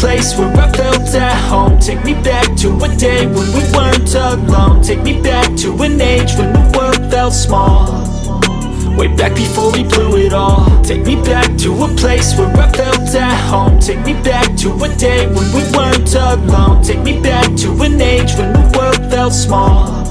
place where I felt at home. Take me back to a day when we weren't alone. Take me back to an age when the world felt small. Way back before we blew it all. Take me back to a place where I felt at home. Take me back to a day when we weren't alone. Take me back to an age when the world felt small.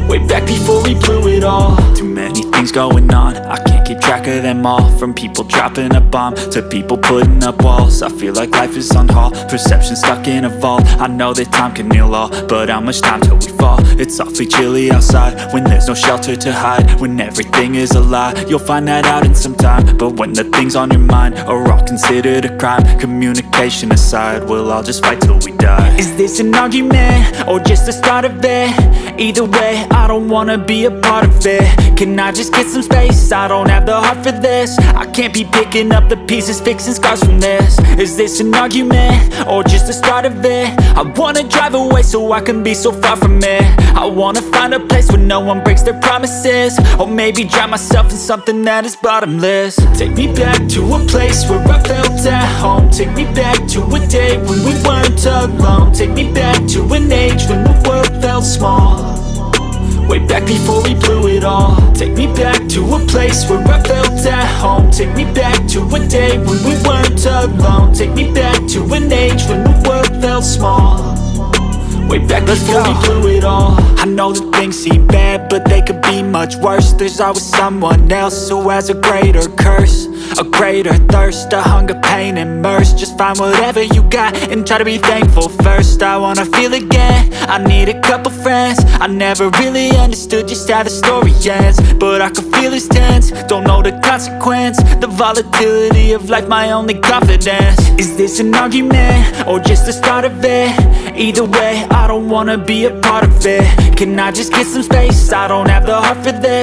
Way back before we blew it all. Too many things going on, I can't keep track of them all. From people dropping a bomb to people putting up walls. I feel like life is on hold, perception stuck in a vault. I know that time can heal all, but how much time till we fall? It's awfully chilly outside when there's no shelter to hide. When everything is a lie, you'll find that out in some time. But when the things on your mind are all considered a crime, communication aside, we'll all just fight till we die. Is this an argument or just the start of it? Either way, I don't wanna be a part of it. Can I just get some space? I don't have the heart for this. I can't be picking up the pieces, fixing scars from this. Is this an argument or just the start of it? I wanna drive away so I can be so far from it. I wanna find a place where no one breaks their promises. Or maybe drown myself in something that is bottomless. Take me back to a place where I felt at home. Take me back to a day when we weren't alone. Take me back to an age when the world felt small. Way back before we blew it all. Take me back to a place where I felt at home. Take me back to a day when we weren't alone. Take me back to an age when the world felt small. Way back before we blew it all. I know that things seem bad, but they could be much worse. There's always someone else who has a greater curse, a greater thirst, a hunger, pain, and mercy. Just find whatever you got and try to be thankful first. I wanna feel again, I need a couple friends. I never really understood just how the story ends, but I can feel it's tense, don't know the consequence. The volatility of life, my only confidence. Is this an argument or just the start of it? Either way, I don't wanna be a part of it. Can I just get some space? I don't have the heart for this.